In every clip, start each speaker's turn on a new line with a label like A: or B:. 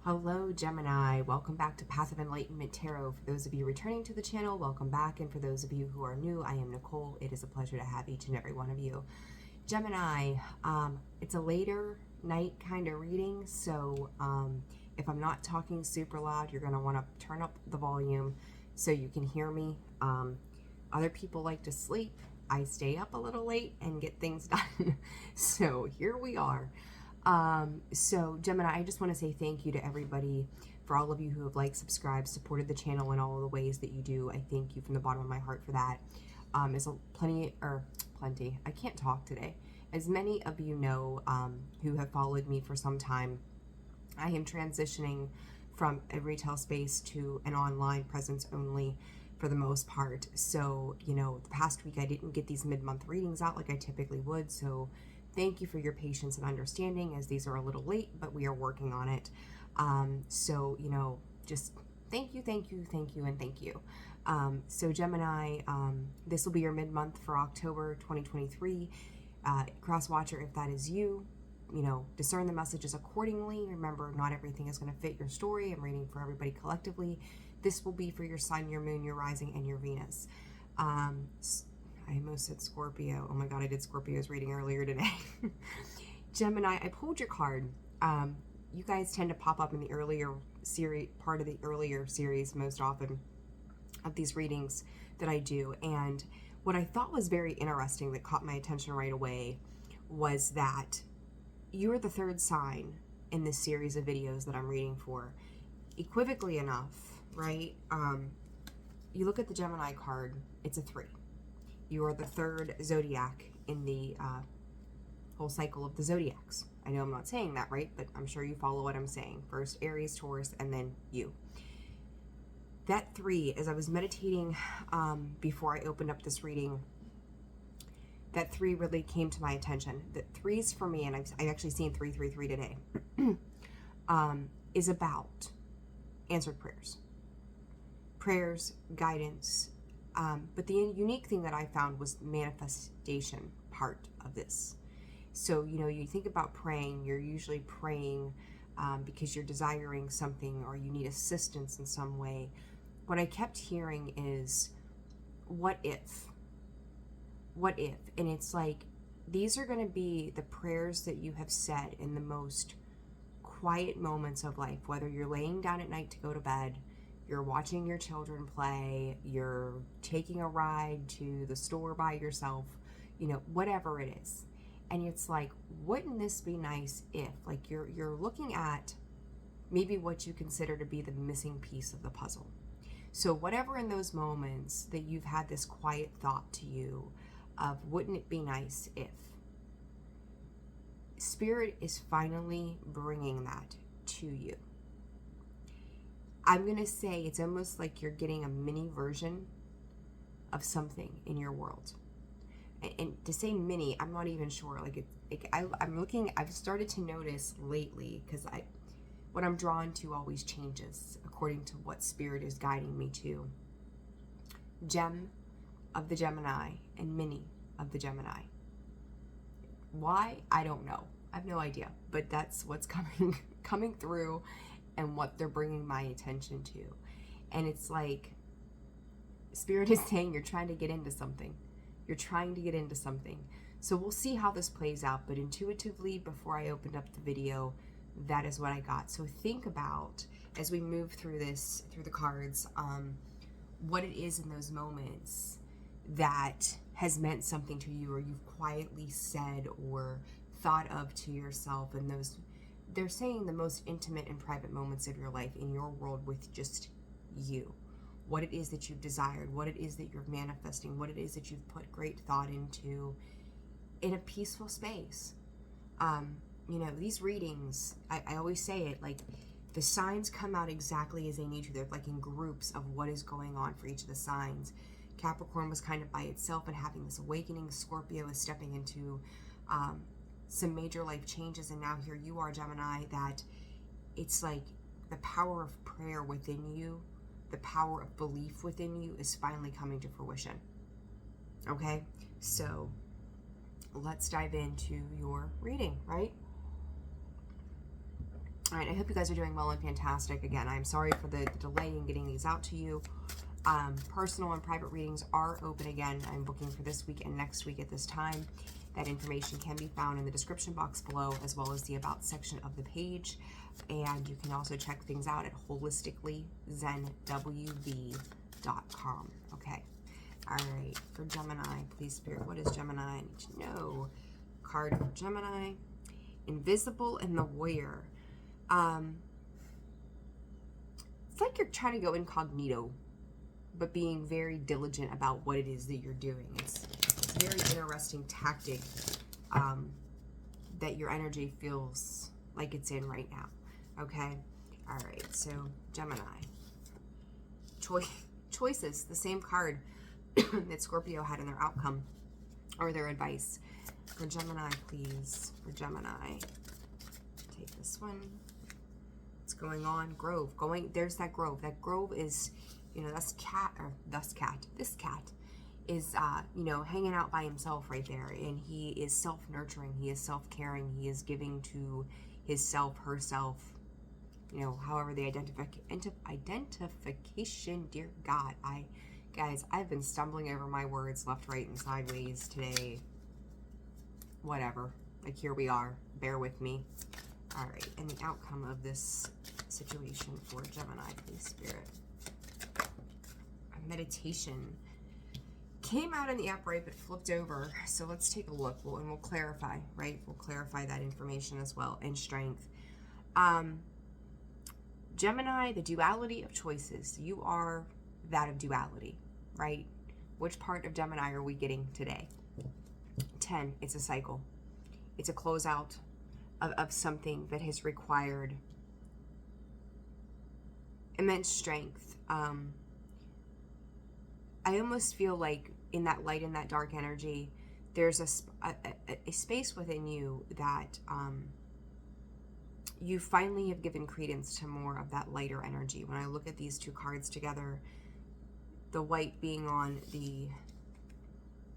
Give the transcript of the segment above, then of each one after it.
A: Hello Gemini, welcome back to Passive Enlightenment Tarot. For those of you returning to the channel, welcome back, and for those of you who are new, I am Nicole. It is a pleasure to have each and every one of you. Gemini, it's a later night kind of reading, so if I'm not talking super loud, you're going to want to turn up the volume so you can hear me. Other people like to sleep. I stay up a little late and get things done. So here we are. So Gemini, I just want to say thank you to everybody, for all of you who have liked, subscribed, supported the channel in all of the ways that you do. I thank you from the bottom of my heart for that. As plenty, I can't talk today. As many of you know, who have followed me for some time, I am transitioning from a retail space to an online presence only for the most part. So, you know, the past week I didn't get these mid-month readings out like I typically would. So thank you for your patience and understanding, as these are a little late, but we are working on it. So, you know, just thank you, and thank you. So Gemini, this will be your mid-month for October 2023. Cross-watcher, if that is you, you know, discern the messages accordingly. Remember, not everything is going to fit your story. I'm reading for everybody collectively. This will be for your sun, your moon, your rising, and your Venus. I almost said Scorpio. Oh my God, I did Scorpio's reading earlier today. Gemini, I pulled your card. You guys tend to pop up in the earlier series, part of the earlier series most often of these readings that I do. And what I thought was very interesting that caught my attention right away was that you are the third sign in this series of videos that I'm reading for. Equivocally enough, right? You look at the Gemini card, it's a 3. You are the third zodiac in the whole cycle of the zodiacs. I know I'm not saying that right, but I'm sure you follow what I'm saying. First Aries, Taurus, and then you. That 3, as I was meditating before I opened up this reading, that 3 really came to my attention. That 3's for me, and I've actually seen 333 today, is about answered prayers. Prayers, guidance. But the unique thing that I found was the manifestation part of this. So, you know, you think about praying, you're usually praying because you're desiring something or you need assistance in some way. What I kept hearing is, what if? What if? And it's like, these are going to be the prayers that you have said in the most quiet moments of life, whether you're laying down at night to go to bed, you're watching your children play, you're taking a ride to the store by yourself, you know, whatever it is. And it's like, wouldn't this be nice if, like, you're looking at maybe what you consider to be the missing piece of the puzzle. So whatever in those moments that you've had this quiet thought to you of, wouldn't it be nice if? Spirit is finally bringing that to you. I'm going to say it's almost like you're getting a mini version of something in your world. And to say mini, I'm not even sure. Like, I've started to notice lately, because what I'm drawn to always changes according to what Spirit is guiding me to. Gem of the Gemini and mini of the Gemini. Why? I don't know. I have no idea. But that's what's coming through, and what they're bringing my attention to. And it's like, Spirit is saying you're trying to get into something. You're trying to get into something. So we'll see how this plays out. But intuitively, before I opened up the video, that is what I got. So think about, as we move through this, through the cards, what it is in those moments that has meant something to you, or you've quietly said or thought of to yourself, and those, they're saying the most intimate and private moments of your life in your world with just you. What it is that you've desired, what it is that you're manifesting, what it is that you've put great thought into in a peaceful space. You know, these readings, I always say it, like, the signs come out exactly as they need to. They're like in groups of what is going on for each of the signs. Capricorn was kind of by itself and having this awakening. Scorpio is stepping into some major life changes, and now here you are, Gemini, that it's like the power of prayer within you, the power of belief within you is finally coming to fruition. Okay, so let's dive into your reading, right? All right, I hope you guys are doing well and fantastic. Again, I'm sorry for the delay in getting these out to you. Personal and private readings are open again. I'm booking for this week and next week at this time. That information can be found in the description box below, as well as the About section of the page. And you can also check things out at holisticallyzenwv.com. Okay. All right. For Gemini, please, Spirit, what is Gemini? I need to know. Card for Gemini. Invisible and the Warrior. It's like you're trying to go incognito, but being very diligent about what it is that you're doing. It's a very interesting tactic that your energy feels like it's in right now. Okay? All right, so Gemini. Choices, the same card that Scorpio had in their outcome or their advice. For Gemini, please. For Gemini. Take this one. What's going on? Grove. There's that grove. That grove is, you know, this cat is, you know, hanging out by himself right there. And he is self-nurturing. He is self-caring. He is giving to his self, herself, you know, however the identification, dear God. Guys, I've been stumbling over my words left, right, and sideways today. Whatever. Like, here we are. Bear with me. All right. And the outcome of this situation for Gemini, please, Spirit. Meditation came out in the upright but flipped over, so let's take a look. And we'll clarify, right? We'll clarify that information as well. And strength. Gemini, the duality of choices. You are that of duality, right? Which part of Gemini are we getting today? 10, it's a cycle. It's a closeout of something that has required immense strength. I almost feel like in that light and that dark energy, there's a space within you that you finally have given credence to more of that lighter energy. When I look at these two cards together, the white being on the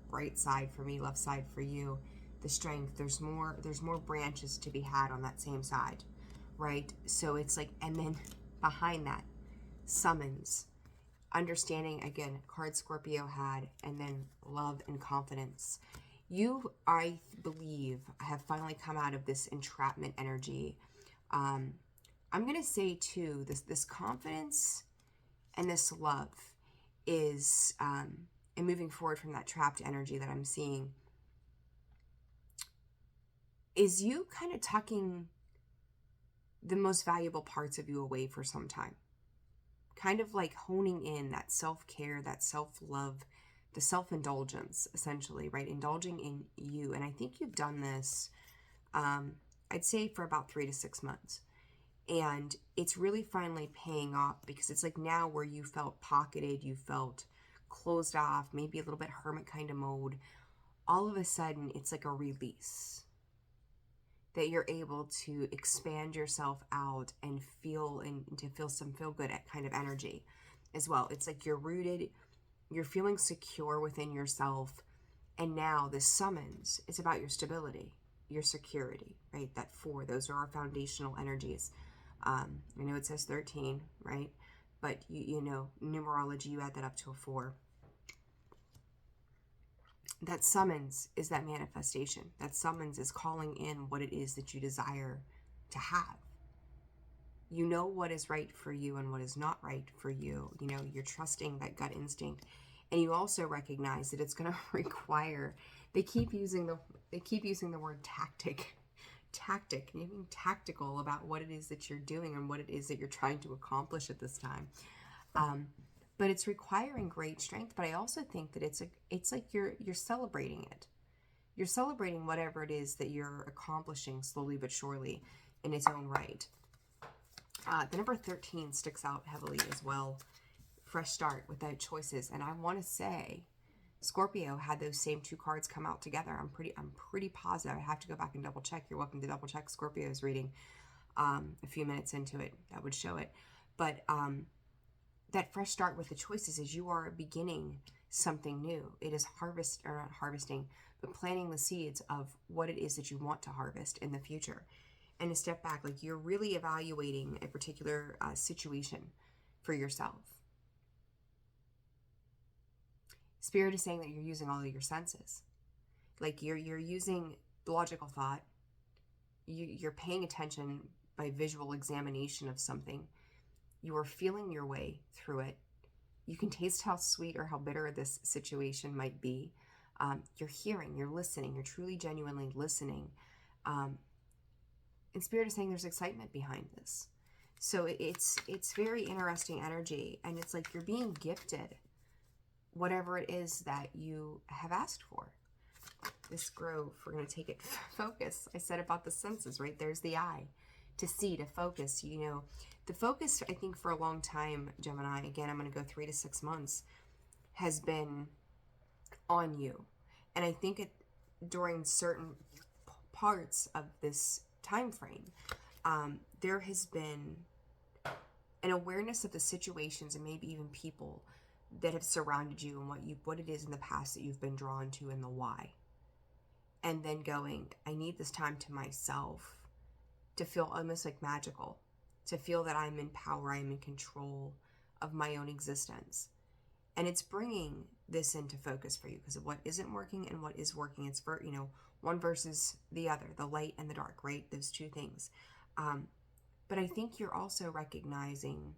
A: right side for me, left side for you, the strength, there's more branches to be had on that same side, right? So it's like, and then behind that, summons, understanding, again, card Scorpio had, and then love and confidence. You, I believe, have finally come out of this entrapment energy. I'm going to say, too, this confidence and this love is, and moving forward from that trapped energy that I'm seeing, is you kind of tucking the most valuable parts of you away for some time. Kind of like honing in that self-care, that self-love, the self-indulgence, essentially, right? Indulging in you. And I think you've done this, I'd say, for about 3 to 6 months. And it's really finally paying off, because it's like now where you felt pocketed, you felt closed off, maybe a little bit hermit kind of mode. All of a sudden, it's like a release. That you're able to expand yourself out and feel, and to feel some feel good kind of energy as well. It's like you're rooted, you're feeling secure within yourself. And now this summons, it's about your stability, your security, right? That 4, those are our foundational energies. I know it says 13, right? But you know, numerology, you add that up to a 4. That summons is that manifestation. That summons is calling in what it is that you desire to have. You know what is right for you and what is not right for you. You know, you're trusting that gut instinct. And you also recognize that it's going to require, they keep using the word tactic, and being tactical about what it is that you're doing and what it is that you're trying to accomplish at this time. But it's requiring great strength. But I also think that it's like you're celebrating it. You're celebrating whatever it is that you're accomplishing slowly but surely in its own right. The number 13 sticks out heavily as well. Fresh start without choices. And I want to say Scorpio had those same 2 cards come out together. I'm pretty positive. I have to go back and double check. You're welcome to double check Scorpio's reading a few minutes into it. That would show it. But that fresh start with the choices is you are beginning something new. It is not harvesting, but planting the seeds of what it is that you want to harvest in the future. and a step back. Like, you're really evaluating a particular situation for yourself. Spirit is saying that you're using all of your senses. Like, you're using logical thought. You're paying attention by visual examination of something. You are feeling your way through it. You can taste how sweet or how bitter this situation might be. You're hearing, you're listening, you're truly, genuinely listening. And Spirit is saying there's excitement behind this. So it's very interesting energy. And it's like you're being gifted whatever it is that you have asked for. This grove, we're going to take it focus. I said about the senses, right? There's the eye, to see, to focus. You know, the focus, I think, for a long time, Gemini, again, I'm going to go 3 to 6 months, has been on you. And I think during certain parts of this time frame, there has been an awareness of the situations and maybe even people that have surrounded you, and what it is in the past that you've been drawn to, and the why. And then going, I need this time to myself to feel almost like magical, to feel that I'm in power, I'm in control of my own existence. And it's bringing this into focus for you, because of what isn't working and what is working. It's for, one versus the other, the light and the dark, right? Those two things. But I think you're also recognizing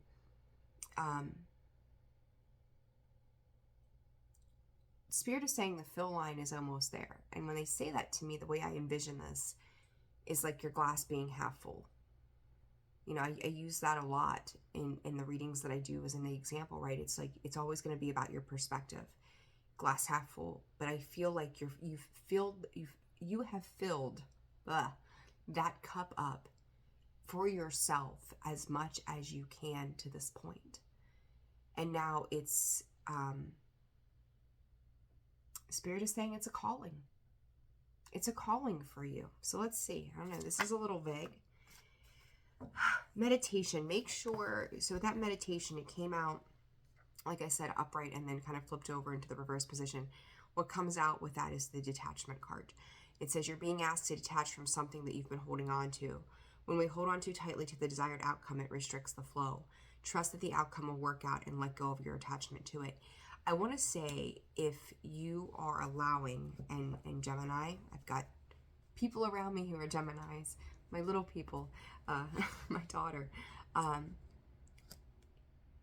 A: Spirit is saying the fill line is almost there. And when they say that to me, the way I envision this is like your glass being half full. I use that a lot in the readings that I do as an example, right? It's like, it's always going to be about your perspective. Glass half full. But I feel like you have filled that cup up for yourself as much as you can to this point. And now it's, Spirit is saying it's a calling. It's a calling for you. So let's see. I don't know. This is a little vague. Meditation. Make sure. So that meditation, it came out, like I said, upright and then kind of flipped over into the reverse position. What comes out with that is the detachment card. It says you're being asked to detach from something that you've been holding on to. When we hold on too tightly to the desired outcome, it restricts the flow. Trust that the outcome will work out and let go of your attachment to it. I want to say, if you are allowing, and Gemini, I've got people around me who are Geminis, my little people, my daughter,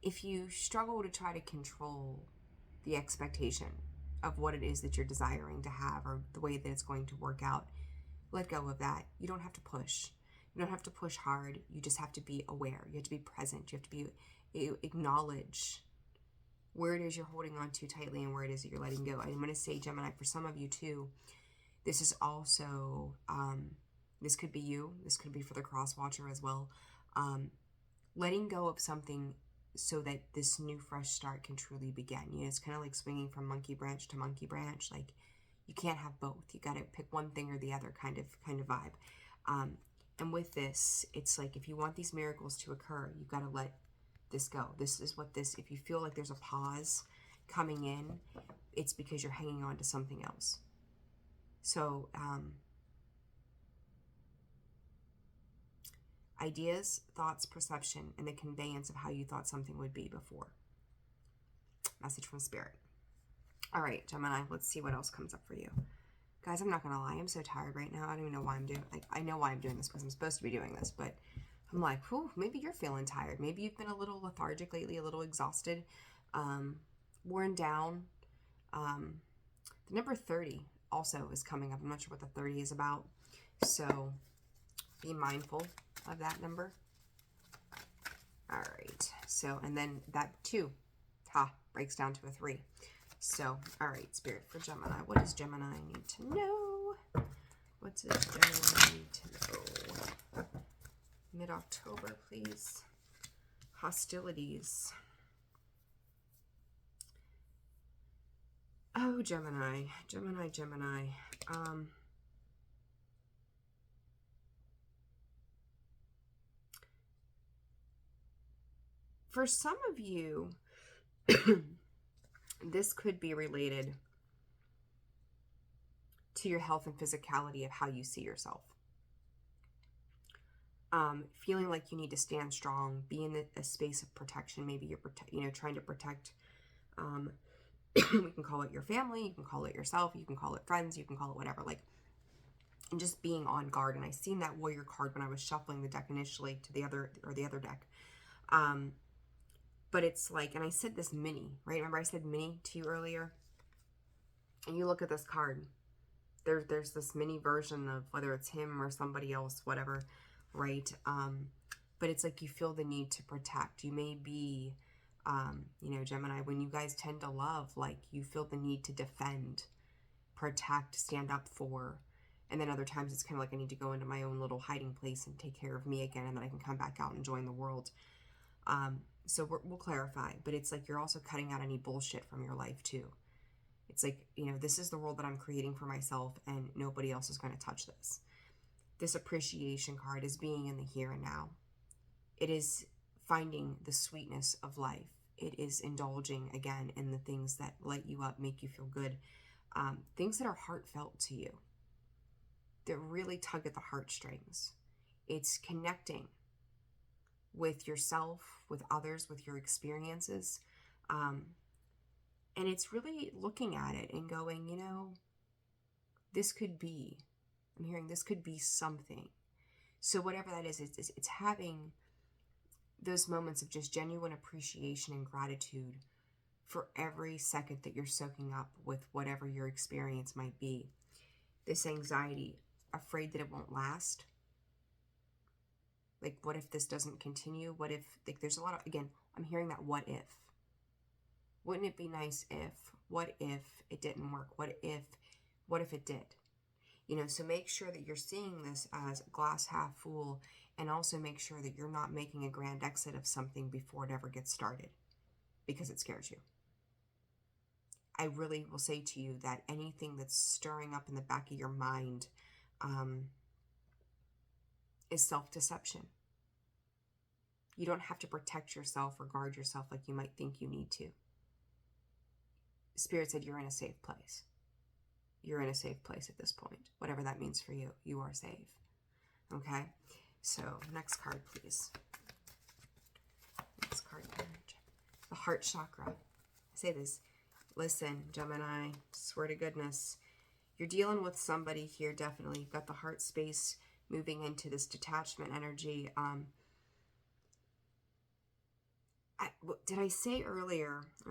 A: if you struggle to try to control the expectation of what it is that you're desiring to have, or the way that it's going to work out, let go of that. You don't have to push. You don't have to push hard. You just have to be aware. You have to be present. You have to acknowledge where it is you're holding on too tightly and where it is that you're letting go. I'm going to say, Gemini, for some of you too, this is also, this could be you. This could be for the cross watcher as well. Letting go of something so that this new fresh start can truly begin. It's kind of like swinging from monkey branch to monkey branch. Like, you can't have both. You got to pick one thing or the other kind of vibe. And with this, it's like, if you want these miracles to occur, you've got to let this go. This is what this, if you feel like there's a pause coming in, it's because you're hanging on to something else. So, ideas, thoughts, perception, and the conveyance of how you thought something would be before. Message from Spirit. All right, Gemini, let's see what else comes up for you. Guys, I'm not going to lie. I'm so tired right now. I don't even know why I'm doing, I know why I'm doing this, because I'm supposed to be doing this, but I'm like, whew, maybe you're feeling tired. Maybe you've been a little lethargic lately, a little exhausted, worn down. The number 30 also is coming up. I'm not sure what the 30 is about. So be mindful of that number. All right. So, and then that 2, breaks down to a 3. So, all right, Spirit, for Gemini. What does Gemini need to know? What does Gemini need to know? Mid-October, please. Hostilities. Oh, Gemini. Gemini. For some of you, this could be related to your health and physicality of how you see yourself. feeling like you need to stand strong, be in a space of protection. Maybe you're trying to protect, we can call it your family, you can call it yourself, you can call it friends, you can call it whatever, like, and just being on guard. And I seen that warrior card when I was shuffling the deck initially to the other deck. But it's like, and I said this mini, right? Remember I said mini to you earlier? And you look at this card, there's this mini version of whether it's him or somebody else, whatever, right? But it's like you feel the need to protect. You may be, Gemini, when you guys tend to love, like you feel the need to defend, protect, stand up for. And then other times it's kind of like I need to go into my own little hiding place and take care of me again, and then I can come back out and join the world. So we'll clarify, but it's like you're also cutting out any bullshit from your life too. It's like, this is the world that I'm creating for myself, and nobody else is going to touch this. This appreciation card is being in the here and now. It is finding the sweetness of life. It is indulging again in the things that light you up, make you feel good. Things that are heartfelt to you, that really tug at the heartstrings. It's connecting with yourself, with others, with your experiences. And it's really looking at it and going, this could be, I'm hearing this could be something. So whatever that is, it's having those moments of just genuine appreciation and gratitude for every second that you're soaking up with whatever your experience might be. This anxiety, afraid that it won't last. Like, what if this doesn't continue? What if, like, there's a lot of, again, I'm hearing that what if. Wouldn't it be nice if? What if it didn't work? What if it did? So make sure that you're seeing this as glass half full, and also make sure that you're not making a grand exit of something before it ever gets started because it scares you. I really will say to you that anything that's stirring up in the back of your mind is self-deception. You don't have to protect yourself or guard yourself like you might think you need to. Spirit said you're in a safe place. You're in a safe place at this point. Whatever that means for you, you are safe. Okay? So, next card, please. Next card. The heart chakra. I say this. Listen, Gemini, swear to goodness, you're dealing with somebody here, definitely. You've got the heart space moving into this detachment energy. Did I say earlier, I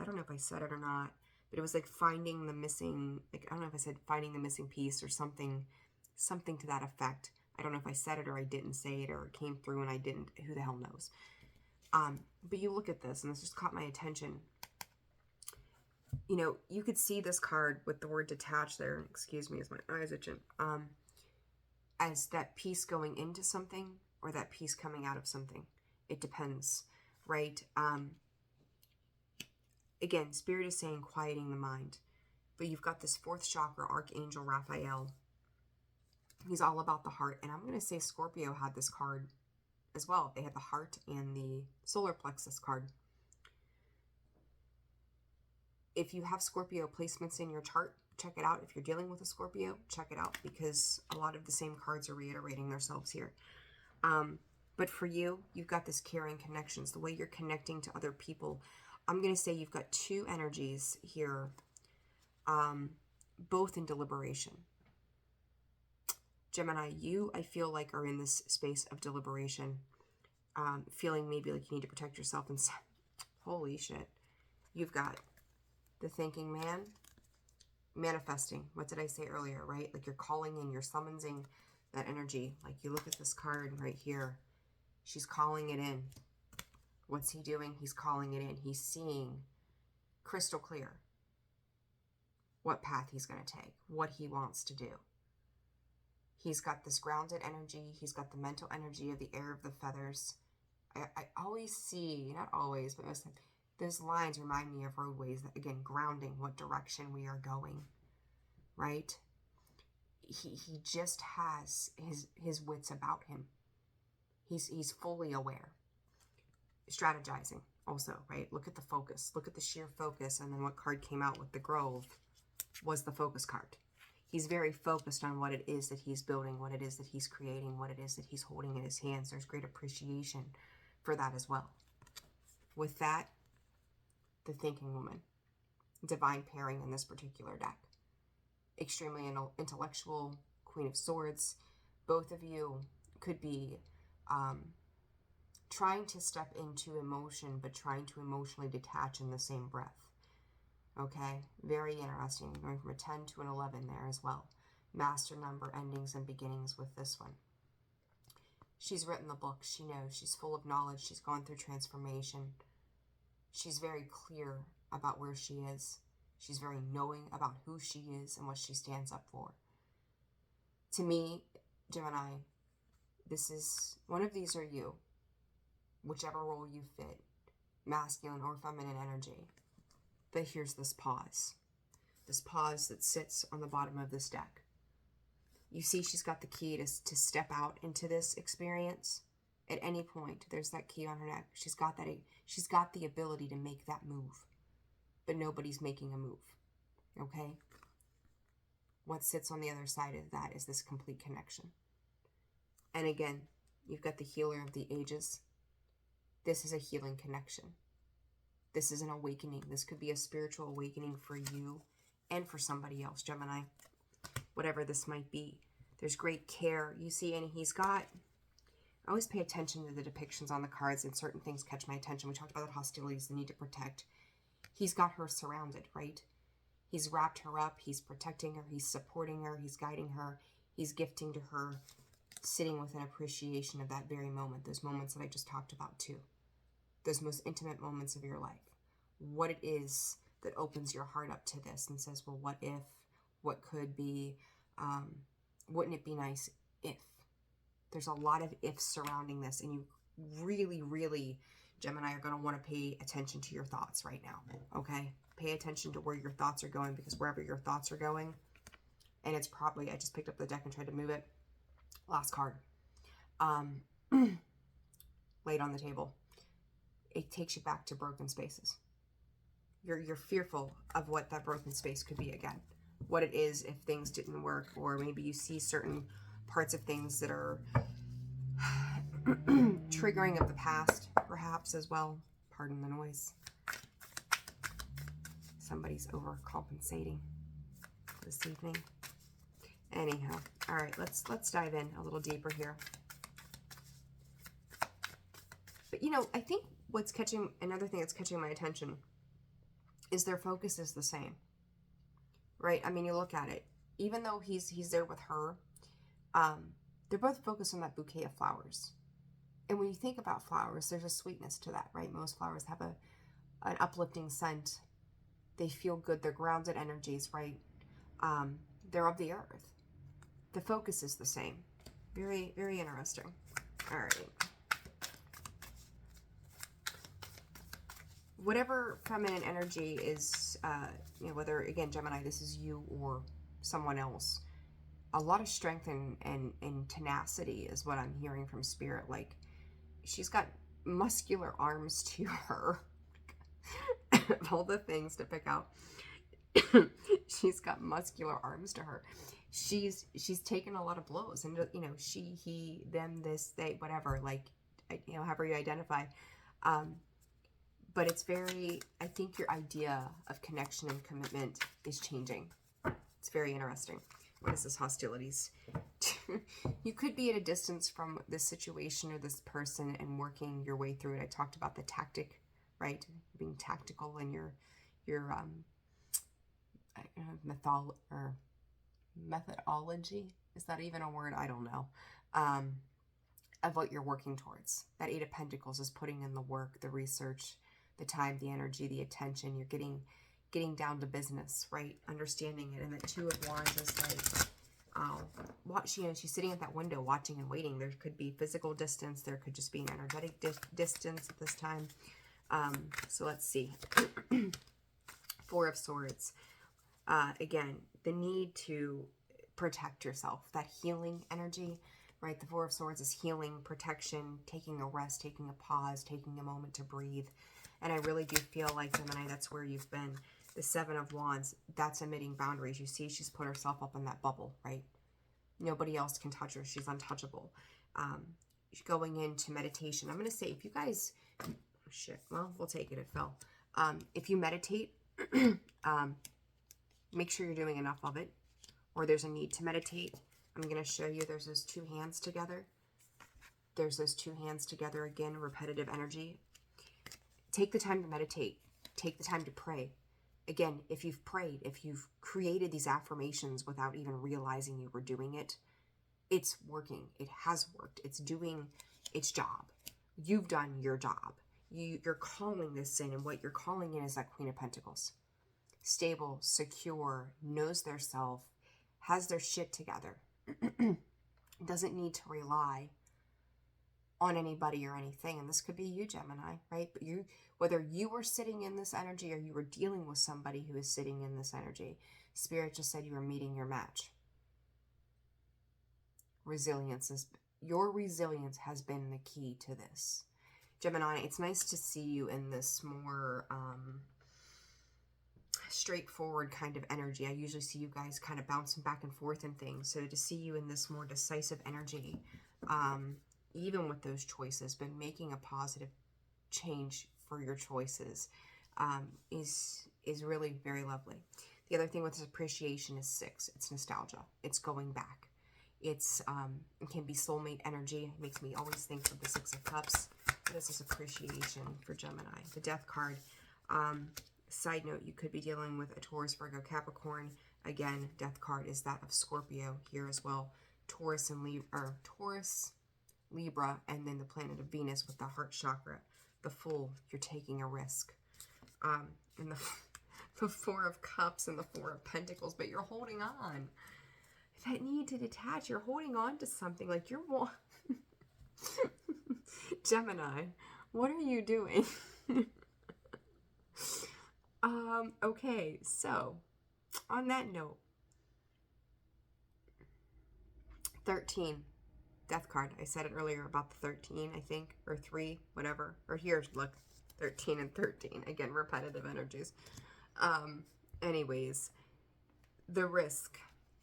A: don't know if I said it or not, but it was like finding the missing, like, I don't know if I said finding the missing piece or something to that effect. I don't know if I said it or I didn't say it, or it came through and I didn't, who the hell knows. But you look at this, and this just caught my attention. You could see this card with the word detached there, excuse me, as my eyes itching, as that piece going into something or that piece coming out of something. It depends, right? Again, Spirit is saying quieting the mind. But you've got this fourth chakra, Archangel Raphael. He's all about the heart. And I'm going to say Scorpio had this card as well. They had the heart and the solar plexus card. If you have Scorpio placements in your chart, check it out. If you're dealing with a Scorpio, check it out, because a lot of the same cards are reiterating themselves here. But for you, you've got this caring connections, the way you're connecting to other people. I'm going to say you've got two energies here, both in deliberation. Gemini, I feel like are in this space of deliberation, feeling maybe like you need to protect yourself. And holy shit, you've got the thinking man, manifesting. What did I say earlier, right? Like you're calling in, you're summoning that energy. Like you look at this card right here. She's calling it in. What's he doing? He's calling it in. He's seeing crystal clear what path he's going to take, what he wants to do. He's got this grounded energy. He's got the mental energy of the air of the feathers. I always see, not always, but most of the time, those lines remind me of roadways that, again, grounding what direction we are going, right? He just has his wits about him. He's fully aware. Strategizing also, right? Look at the focus. Look at the sheer focus. And then what card came out with the Grove was the focus card. He's very focused on what it is that he's building, what it is that he's creating, what it is that he's holding in his hands. There's great appreciation for that as well. With that, the Thinking Woman. Divine pairing in this particular deck. Extremely intellectual, Queen of Swords. Both of you could be trying to step into emotion, but trying to emotionally detach in the same breath. Okay, very interesting. Going from a 10 to an 11 there as well. Master number, endings and beginnings with this one. She's written the book. She knows. She's full of knowledge. She's gone through transformation. She's very clear about where she is. She's very knowing about who she is and what she stands up for. To me, Gemini, this is, one of these are you. Whichever role you fit, masculine or feminine energy. But here's this pause. This pause that sits on the bottom of this deck. You see she's got the key to step out into this experience. At any point, there's that key on her neck. She's got the ability to make that move. But nobody's making a move. Okay? What sits on the other side of that is this complete connection. And again, you've got the healer of the ages. This is a healing connection. This is an awakening. This could be a spiritual awakening for you and for somebody else, Gemini. Whatever this might be. There's great care. You see, and he's got... I always pay attention to the depictions on the cards, and certain things catch my attention. We talked about the hostilities, the need to protect. He's got her surrounded, right? He's wrapped her up. He's protecting her. He's supporting her. He's guiding her. He's gifting to her, sitting with an appreciation of that very moment. Those moments that I just talked about too. Those most intimate moments of your life. What it is that opens your heart up to this and says, well, what if? What could be? Wouldn't it be nice if? There's a lot of ifs surrounding this, and you really, really, Gemini, are going to want to pay attention to your thoughts right now, okay? Pay attention to where your thoughts are going, because wherever your thoughts are going, and it's probably, I just picked up the deck and tried to move it. Last card. Laid on the table. It takes you back to broken spaces. You're fearful of what that broken space could be again. What it is if things didn't work, or maybe you see certain parts of things that are triggering of the past, perhaps, as well. Pardon the noise. Somebody's overcompensating this evening. Anyhow, all right, let's dive in a little deeper here. But you know, I think another thing that's catching my attention is their focus is the same, right? I mean, you look at it, even though he's there with her, they're both focused on that bouquet of flowers. And when you think about flowers, there's a sweetness to that, right? Most flowers have an uplifting scent. They feel good. They're grounded energies, right? They're of the earth. The focus is the same. Very, very interesting. All right. Whatever feminine energy is, whether, again, Gemini, this is you or someone else, a lot of strength and tenacity is what I'm hearing from Spirit. Like, she's got muscular arms to her. Of all the things to pick out, she's got muscular arms to her. She's taken a lot of blows, and she, he, them, this, they, whatever, like, however you identify. But it's very, I think your idea of connection and commitment is changing. It's very interesting. What is this? Hostilities. You could be at a distance from this situation or this person and working your way through it. I talked about the tactic, right? Being tactical in your methodology. Is that even a word? I don't know. Of what you're working towards. That Eight of Pentacles is putting in the work, the research, the time, the energy, the attention. You're getting down to business, right? Understanding it. And the Two of Wands is like, she's sitting at that window watching and waiting. There could be physical distance. There could just be an energetic distance at this time. So let's see. Four of Swords. Again, the need to protect yourself. That healing energy, right? The Four of Swords is healing, protection, taking a rest, taking a pause, taking a moment to breathe. And I really do feel like, Gemini, that's where you've been. The Seven of Wands, that's emitting boundaries. You see, she's put herself up in that bubble, right? Nobody else can touch her. She's untouchable. Going into meditation. I'm going to say, if you guys, oh shit, well, we'll take it. It fell. If you meditate, make sure you're doing enough of it, or there's a need to meditate. I'm going to show you, there's those two hands together. There's those two hands together again, repetitive energy. Take the time to meditate. Take the time to pray. Again, if you've prayed, if you've created these affirmations without even realizing you were doing it, it's working. It has worked. It's doing its job. You've done your job. You're calling this in, and what you're calling in is that Queen of Pentacles. Stable, secure, knows their self, has their shit together. Doesn't need to rely on anybody or anything. And this could be you, Gemini, right? But you, whether you were sitting in this energy or you were dealing with somebody who is sitting in this energy, Spirit just said you were meeting your match. Your resilience has been the key to this. Gemini, it's nice to see you in this more straightforward kind of energy. I usually see you guys kind of bouncing back and forth and things. So to see you in this more decisive energy, even with those choices, but making a positive change for your choices, is really very lovely. The other thing with this appreciation is 6. It's nostalgia. It's going back. It can be soulmate energy. It makes me always think of the 6 of Cups. What is this appreciation for Gemini? The Death card. Side note, you could be dealing with a Taurus, Virgo, Capricorn. Again, Death card is that of Scorpio here as well. Taurus, Libra, and then the planet of Venus with the heart chakra. The Fool, you're taking a risk. And the 4 of Cups and the 4 of Pentacles, but you're holding on. That need to detach, you're holding on to something, like you're Gemini, what are you doing? Okay, so on that note, 13, Death card. I said it earlier about the 13, I think, or 3, whatever. Or here, look, 13 and 13. Again, repetitive energies. Anyways, the risk,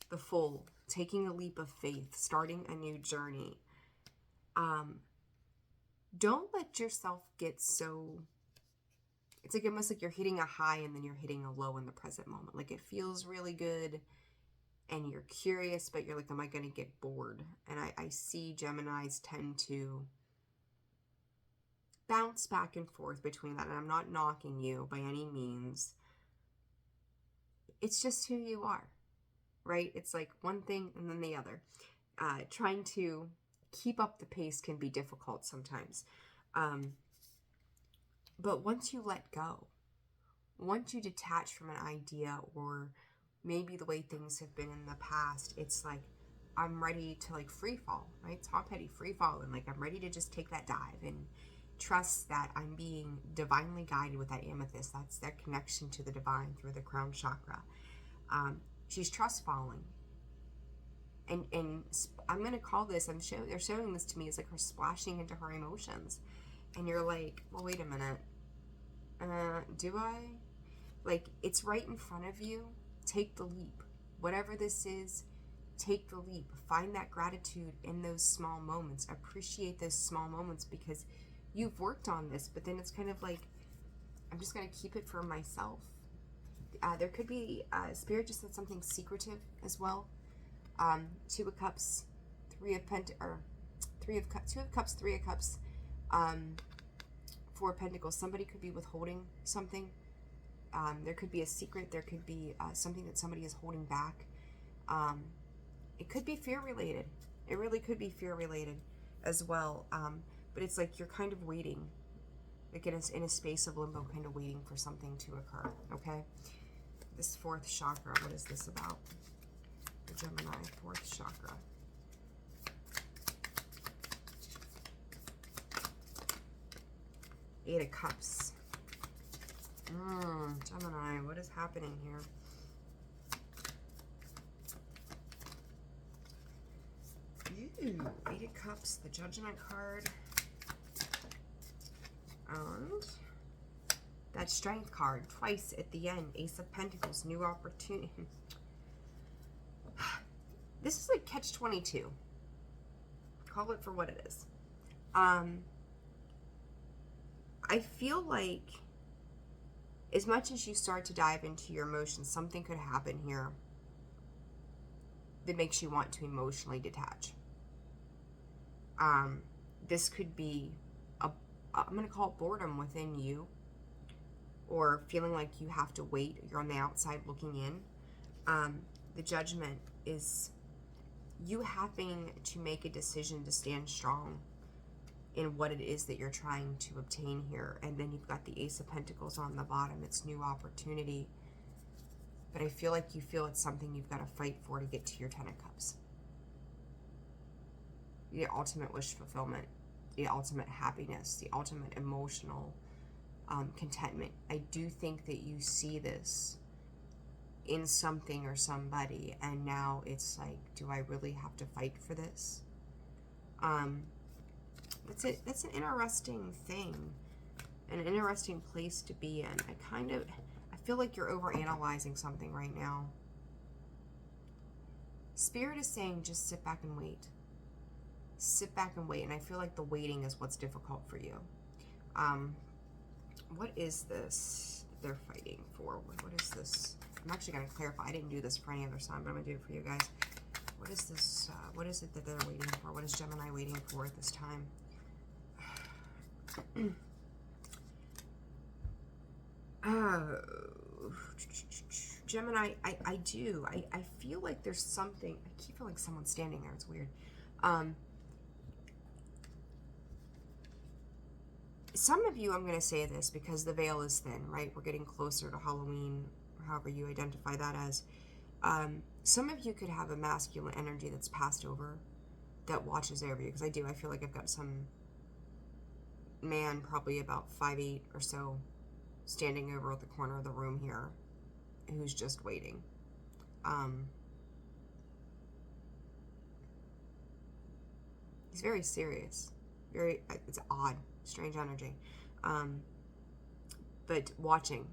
A: the Fool, taking a leap of faith, starting a new journey. Don't let yourself get so... It's like almost like you're hitting a high and then you're hitting a low in the present moment. Like it feels really good and you're curious, but you're like, am I going to get bored? And I see Geminis tend to bounce back and forth between that. And I'm not knocking you by any means. It's just who you are, right? It's like one thing and then the other. Trying to keep up the pace can be difficult sometimes. But once you let go, once you detach from an idea or maybe the way things have been in the past, it's like, I'm ready to like free fall, right? Top heady free fall. And like, I'm ready to just take that dive and trust that I'm being divinely guided with that amethyst. That's that connection to the divine through the crown chakra. She's trust falling. And I'm going to call this, they're showing this to me as like her splashing into her emotions. And you're like, well, wait a minute. Do I? Like, it's right in front of you. Take the leap. Whatever this is, take the leap. Find that gratitude in those small moments. Appreciate those small moments because you've worked on this, but then it's kind of like, I'm just going to keep it for myself. There could be, Spirit just said something secretive as well. 2 of Cups, 3 of Pentacles, 2 of Cups, 3 of Cups, 4 of Pentacles. Somebody could be withholding something. There could be a secret. There could be something that somebody is holding back. It could be fear related. It really could be fear related as well. But it's like you're kind of waiting, like in a space of limbo, kind of waiting for something to occur. Okay. This 4th chakra. What is this about? The Gemini 4th chakra. Eight of Cups. Gemini, what is happening here? Ooh, 8 of Cups, the Judgment card. And that Strength card twice at the end. Ace of Pentacles, new opportunity. This is like catch-22. Call it for what it is. I feel like as much as you start to dive into your emotions, something could happen here that makes you want to emotionally detach. This could be I'm going to call it boredom within you, or feeling like you have to wait. You're on the outside looking in. The Judgment is you having to make a decision to stand strong in what it is that you're trying to obtain here. And then you've got the Ace of Pentacles on the bottom. It's new opportunity. But I feel like you feel it's something you've got to fight for to get to your Ten of Cups. The ultimate wish fulfillment, the ultimate happiness, the ultimate emotional contentment. I do think that you see this in something or somebody, and now it's like, do I really have to fight for this? That's it. That's an interesting thing, an interesting place to be in. I feel like you're overanalyzing something right now. Spirit is saying just sit back and wait. Sit back and wait, and I feel like the waiting is what's difficult for you. What is this that they're fighting for? What is this? I'm actually going to clarify. I didn't do this for any other sign, but I'm going to do it for you guys. What is this? What is it that they're waiting for? What is Gemini waiting for at this time? Gemini, I feel like there's something. I keep feeling like someone's standing there. It's weird. Some of you, I'm going to say this because the veil is thin, right? We're getting closer to Halloween, or however you identify that as. Some of you could have a masculine energy that's passed over, that watches over you. Because I do. I feel like I've got some man, probably about 5'8" or so, standing over at the corner of the room here, who's just waiting. He's very serious. It's odd. Strange energy. But watching.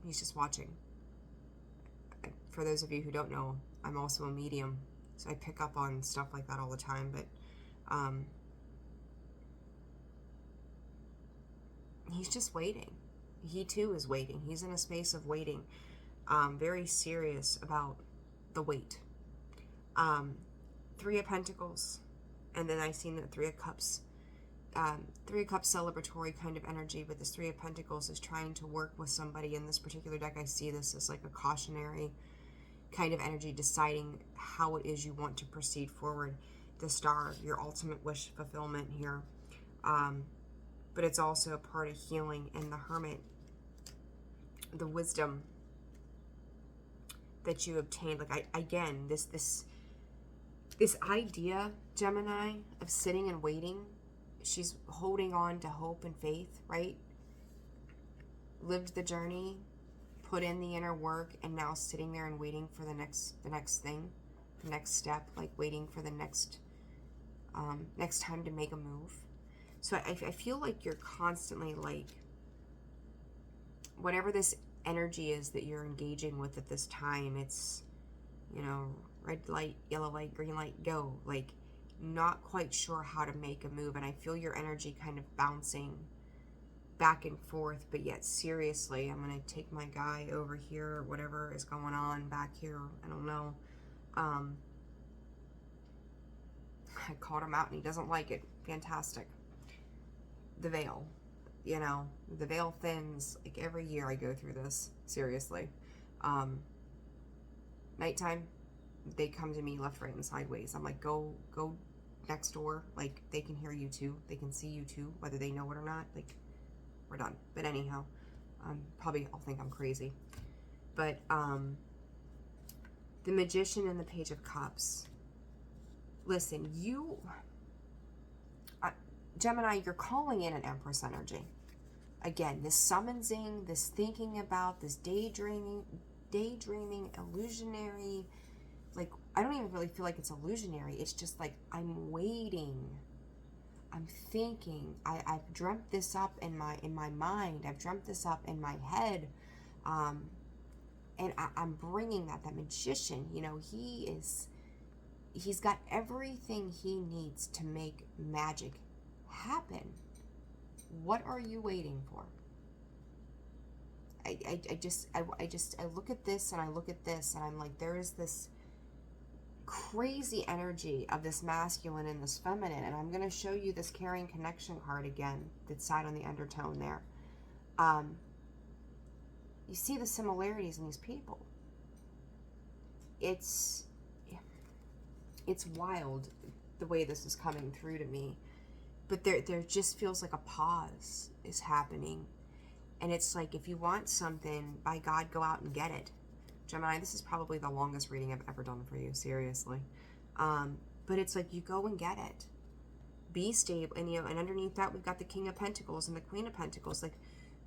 A: He's just watching. For those of you who don't know, I'm also a medium, so I pick up on stuff like that all the time. But he's just waiting. He too is waiting. He's in a space of waiting. Very serious about the wait. Three of Pentacles. And then I seen the Three of Cups. Three of Cups celebratory kind of energy, but this Three of Pentacles is trying to work with somebody. In this particular deck, I see this as like a cautionary kind of energy, deciding how it is you want to proceed forward. The Star, your ultimate wish fulfillment here. But it's also a part of healing. And the Hermit, the wisdom that you obtained. Like, again, this idea, Gemini, of sitting and waiting. She's holding on to hope and faith, right? Lived the journey, put in the inner work, and now sitting there and waiting for the next thing, the next step, like waiting for the next time to make a move. So I feel like you're constantly like, whatever this energy is that you're engaging with at this time, it's, you know, red light, yellow light, green light, go. Like, not quite sure how to make a move. And I feel your energy kind of bouncing back and forth, but yet seriously, I'm going to take my guy over here, or whatever is going on back here. I don't know. I called him out and he doesn't like it. Fantastic. The veil. You know, the veil thins. Like, every year I go through this. Seriously. Nighttime, they come to me left, right, and sideways. I'm like, go next door. Like, they can hear you too. They can see you too, whether they know it or not. Like, we're done. But anyhow, probably I'll think I'm crazy. But the Magician and the Page of Cups. Listen, Gemini, you're calling in an Empress energy. Again, this summonsing, this thinking about, this daydreaming, illusionary. Like, I don't even really feel like it's illusionary. It's just like, I'm waiting. I'm thinking, I've dreamt this up in my mind. I've dreamt this up in my head. And I'm bringing that magician, you know, he's got everything he needs to make magic happen. What are you waiting for? I look at this and I look at this and I'm like, there is this crazy energy of this masculine and this feminine. And I'm going to show you this caring connection card again, that's side on the undertone there. You see the similarities in these people. It's wild the way this is coming through to me. But there just feels like a pause is happening. And it's like, if you want something, by God, go out and get it. Gemini, this is probably the longest reading I've ever done for you, seriously. But it's like, you go and get it. Be stable. And, you know, and underneath that, we've got the King of Pentacles and the Queen of Pentacles. Like,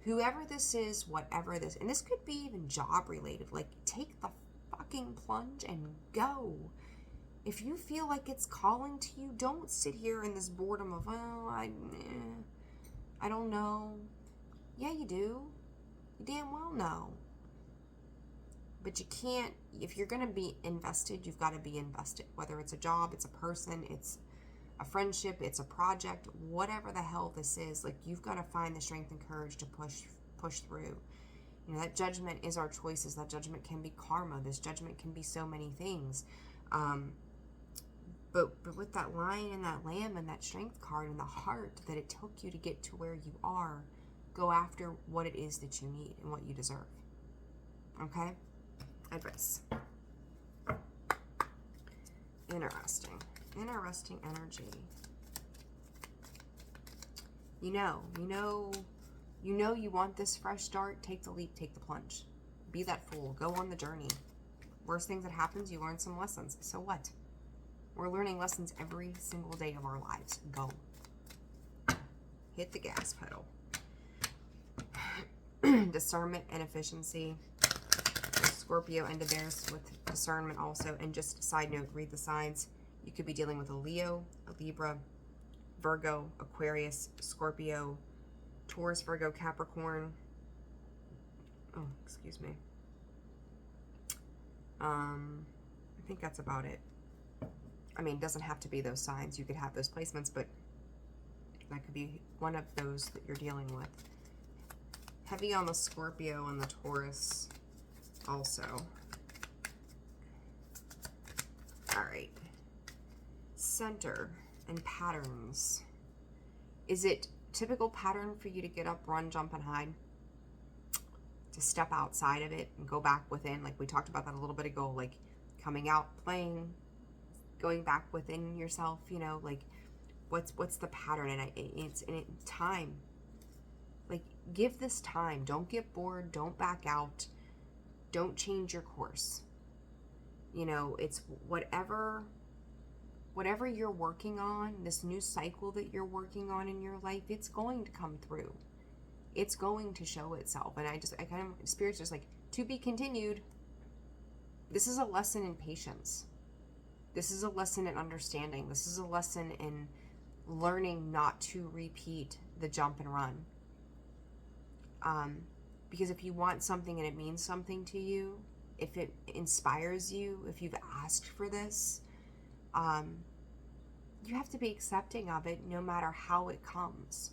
A: whoever this is, whatever this, and this could be even job related, like, take the fucking plunge and go. If you feel like it's calling to you, don't sit here in this boredom of, well, I don't know. Yeah, you do. You damn well know. But you can't, if you're going to be invested, you've got to be invested. Whether it's a job, it's a person, it's a friendship, it's a project, whatever the hell this is, like, you've got to find the strength and courage to push through. You know, that judgment is our choices. That judgment can be karma. This judgment can be so many things. But with that lion and that lamb and that strength card and the heart that it took you to get to where you are, go after what it is that you need and what you deserve. Okay? Advice. Interesting energy. You know you want this fresh start. Take the leap, take the plunge. Be that fool. Go on the journey. Worst things that happens, you learn some lessons. So what? We're learning lessons every single day of our lives. Go. Hit the gas pedal. Discernment and efficiency. Scorpio into theirs with discernment also. And just a side note, read the signs. You could be dealing with a Leo, a Libra, Virgo, Aquarius, Scorpio, Taurus, Virgo, Capricorn. Oh, excuse me. I think that's about it. I mean, it doesn't have to be those signs. You could have those placements, but that could be one of those that you're dealing with. Heavy on the Scorpio and the Taurus also. All right. Center and patterns. Is it typical pattern for you to get up, run, jump, and hide? To step outside of it and go back within, like we talked about that a little bit ago, like coming out, playing, going back within yourself, you know, like what's the pattern? And it's time. Like, give this time. Don't get bored. Don't back out. Don't change your course. You know, it's whatever you're working on, this new cycle that you're working on in your life, it's going to come through. It's going to show itself. And I kind of, Spirit's just like, to be continued. This is a lesson in patience. This is a lesson in understanding. This is a lesson in learning not to repeat the jump and run. Because if you want something and it means something to you, if it inspires you, if you've asked for this, you have to be accepting of it no matter how it comes.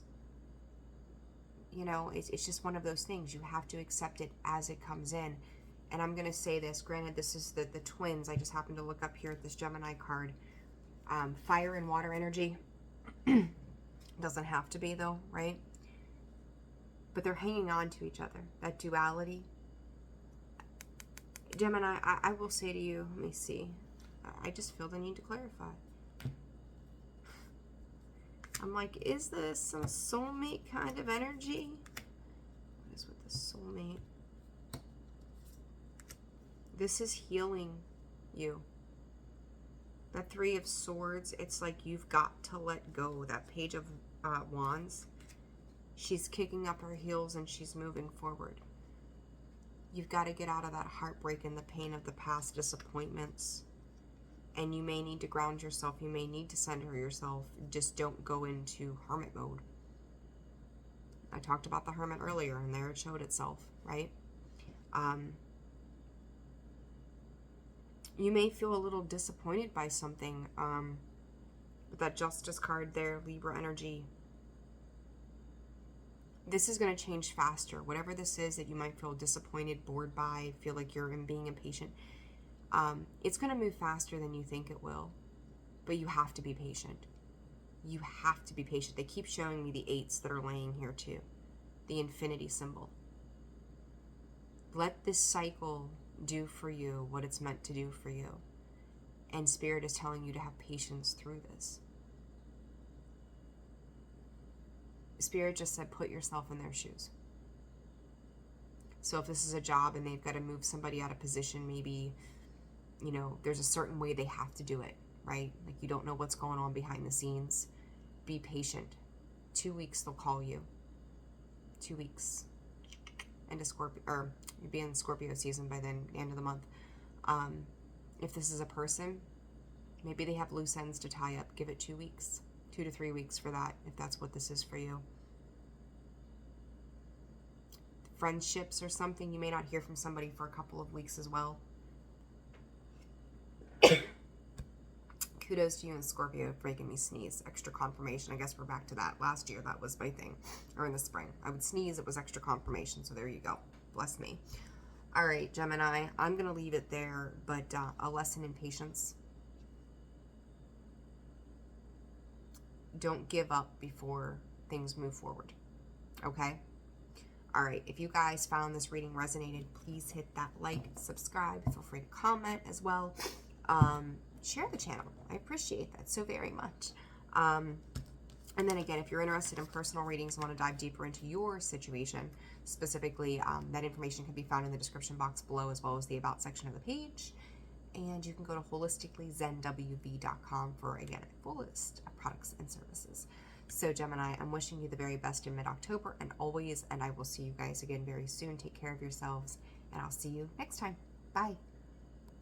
A: You know, it's just one of those things. You have to accept it as it comes in. And I'm going to say this, granted, this is the twins. I just happened to look up here at this Gemini card. Fire and water energy. Doesn't have to be, though, right? But they're hanging on to each other. That duality. Gemini, I will say to you, let me see. I just feel the need to clarify. I'm like, is this some soulmate kind of energy? What is with the soulmate? This is healing you. That Three of Swords, it's like you've got to let go. That Page of Wands, she's kicking up her heels and she's moving forward. You've got to get out of that heartbreak and the pain of the past disappointments. And you may need to ground yourself. You may need to center yourself. Just don't go into hermit mode. I talked about the hermit earlier, and there it showed itself, right? You may feel a little disappointed by something. With that Justice card there, Libra energy. This is going to change faster. Whatever this is that you might feel disappointed, bored by, feel like you're being impatient, it's going to move faster than you think it will. But you have to be patient. You have to be patient. They keep showing me the 8s that are laying here too. The infinity symbol. Let this cycle do for you what it's meant to do for you. And Spirit is telling you to have patience through this. Spirit just said, put yourself in their shoes. So if this is a job and they've got to move somebody out of position, maybe, you know, there's a certain way they have to do it, right? Like you don't know what's going on behind the scenes. Be patient. 2 weeks they'll call you. 2 weeks. Into Scorpio, or you'll be in Scorpio season by then, the end of the month. If this is a person, maybe they have loose ends to tie up. Give it 2 weeks. 2 to 3 weeks for that, if that's what this is for you. Friendships or something, you may not hear from somebody for a couple of weeks as well. Kudos to you and Scorpio for making me sneeze. Extra confirmation. I guess we're back to that. Last year, that was my thing. Or in the spring. I would sneeze. It was extra confirmation. So there you go. Bless me. All right, Gemini. I'm going to leave it there. But a lesson in patience. Don't give up before things move forward. Okay? All right. If you guys found this reading resonated, please hit that like, subscribe. Feel free to comment as well. Share the channel. I appreciate that so very much. And then again, if you're interested in personal readings and want to dive deeper into your situation, specifically, that information can be found in the description box below, as well as the About section of the page. And you can go to holisticallyzenwv.com for, again, a full list of products and services. So, Gemini, I'm wishing you the very best in mid-October and always, and I will see you guys again very soon. Take care of yourselves, and I'll see you next time. Bye.